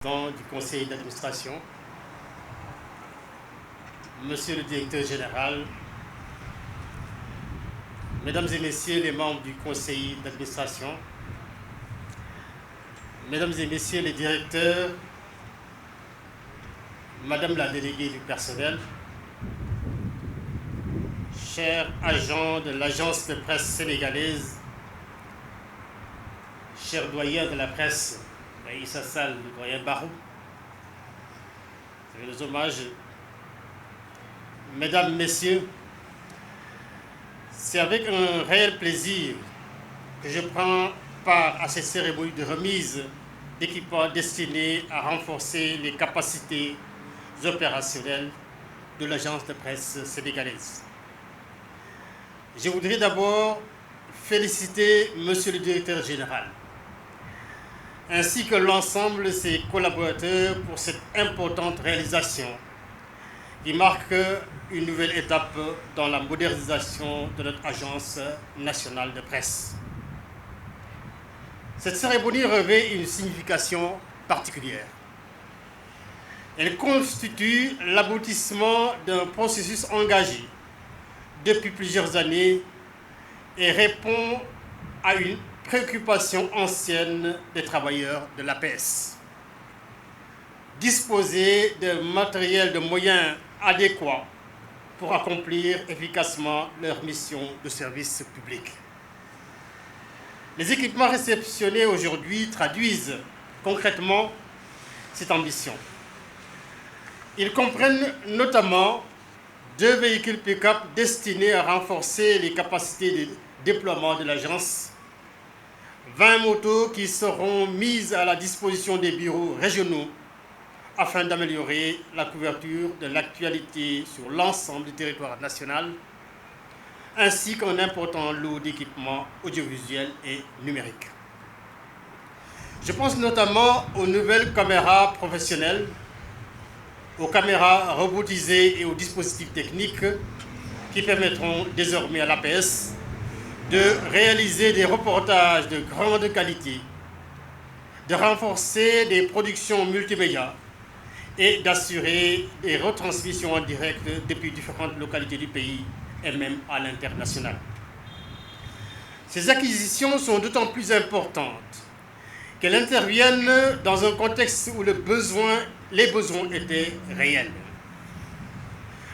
Du conseil d'administration, monsieur le directeur général, mesdames et messieurs les membres du conseil d'administration, mesdames et messieurs les directeurs, madame la déléguée du personnel, chers agents de l'agence de presse sénégalaise, chers doyens de la presse, Issa Sall, le doyen Barou, les hommages, mesdames, messieurs, c'est avec un réel plaisir que je prends part à ces cérémonies de remise d'équipements destinés à renforcer les capacités opérationnelles de l'agence de presse sénégalaise. Je voudrais d'abord féliciter monsieur le directeur général ainsi que l'ensemble de ses collaborateurs pour cette importante réalisation qui marque une nouvelle étape dans la modernisation de notre agence nationale de presse. Cette cérémonie revêt une signification particulière. Elle constitue l'aboutissement d'un processus engagé depuis plusieurs années et répond à une préoccupation ancienne des travailleurs de l'APS. Disposer de matériel de moyens adéquats pour accomplir efficacement leur mission de service public. Les équipements réceptionnés aujourd'hui traduisent concrètement cette ambition. Ils comprennent notamment 2 véhicules pick-up destinés à renforcer les capacités de déploiement de l'agence, 20 motos qui seront mises à la disposition des bureaux régionaux afin d'améliorer la couverture de l'actualité sur l'ensemble du territoire national, ainsi qu'un important lot d'équipements audiovisuels et numériques. Je pense notamment aux nouvelles caméras professionnelles, aux caméras robotisées et aux dispositifs techniques qui permettront désormais à l'APS de réaliser des reportages de grande qualité, de renforcer des productions multimédia et d'assurer des retransmissions en direct depuis différentes localités du pays et même à l'international. Ces acquisitions sont d'autant plus importantes qu'elles interviennent dans un contexte où les besoins étaient réels.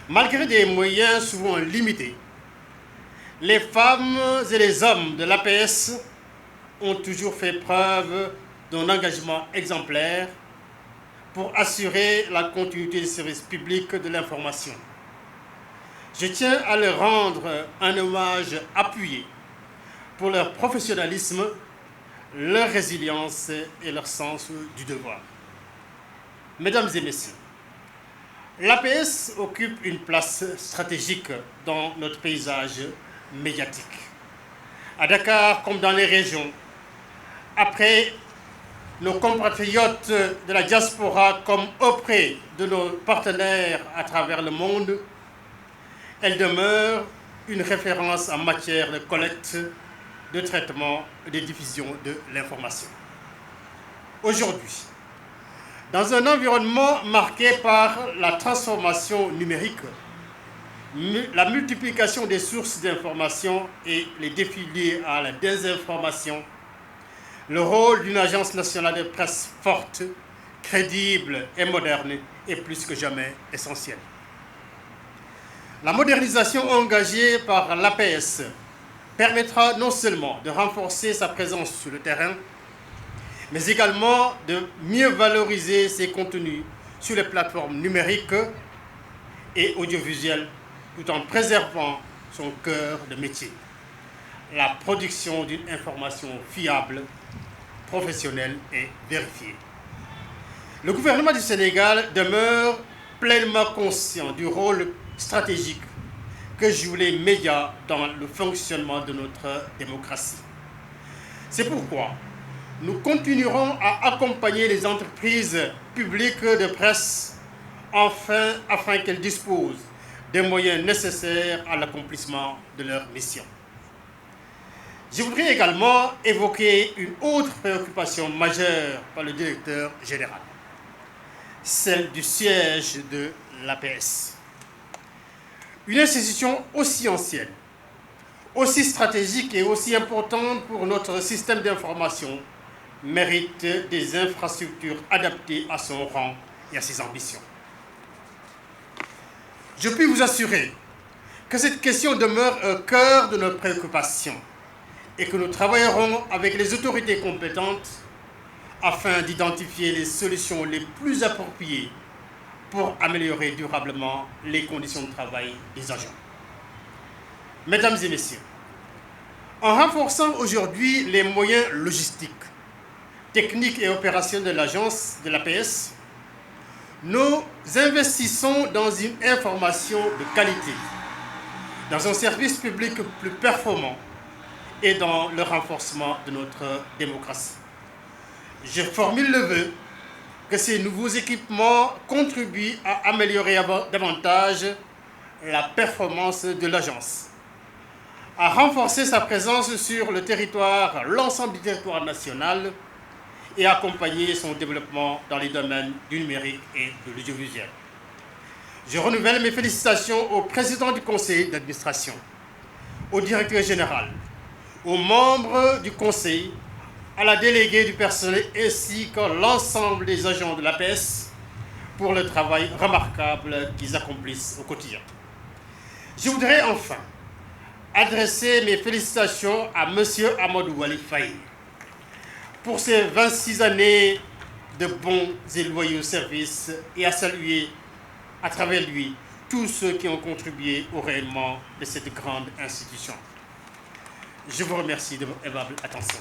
Malgré des moyens souvent limités, les femmes et les hommes de l'APS ont toujours fait preuve d'un engagement exemplaire pour assurer la continuité du service public de l'information. Je tiens à leur rendre un hommage appuyé pour leur professionnalisme, leur résilience et leur sens du devoir. Mesdames et messieurs, l'APS occupe une place stratégique dans notre paysage médiatique. À Dakar comme dans les régions, après nos compatriotes de la diaspora comme auprès de nos partenaires à travers le monde, elle demeure une référence en matière de collecte, de traitement et de diffusion de l'information. Aujourd'hui, dans un environnement marqué par la transformation numérique, la multiplication des sources d'information et les défis liés à la désinformation, le rôle d'une agence nationale de presse forte, crédible et moderne est plus que jamais essentiel. La modernisation engagée par l'APS permettra non seulement de renforcer sa présence sur le terrain, mais également de mieux valoriser ses contenus sur les plateformes numériques et audiovisuelles, tout en préservant son cœur de métier, la production d'une information fiable, professionnelle et vérifiée. Le gouvernement du Sénégal demeure pleinement conscient du rôle stratégique que jouent les médias dans le fonctionnement de notre démocratie. C'est pourquoi nous continuerons à accompagner les entreprises publiques de presse afin qu'elles disposent des moyens nécessaires à l'accomplissement de leur mission. Je voudrais également évoquer une autre préoccupation majeure par le directeur général. celle du siège de l'APS. Une institution aussi ancienne, aussi stratégique et aussi importante pour notre système d'information mérite des infrastructures adaptées à son rang et à ses ambitions. Je puis vous assurer que cette question demeure au cœur de nos préoccupations et que nous travaillerons avec les autorités compétentes afin d'identifier les solutions les plus appropriées pour améliorer durablement les conditions de travail des agents. Mesdames et messieurs, en renforçant aujourd'hui les moyens logistiques, techniques et opérationnels de l'agence de l'APS, nous investissons dans une information de qualité, dans un service public plus performant et dans le renforcement de notre démocratie. Je formule le vœu que ces nouveaux équipements contribuent à améliorer davantage la performance de l'agence, à renforcer sa présence sur le territoire, l'ensemble du territoire national et à accompagner son développement dans les domaines du numérique et de l'audiovisuel. Je renouvelle mes félicitations au président du conseil d'administration, au directeur général, aux membres du conseil, à la déléguée du personnel ainsi qu'à l'ensemble des agents de l'APS pour le travail remarquable qu'ils accomplissent au quotidien. Je voudrais enfin adresser mes félicitations à M. Amadou Wali Faye pour ses 26 années de bons et loyaux services et à saluer à travers lui tous ceux qui ont contribué au rayonnement de cette grande institution. Je vous remercie de votre aimable attention.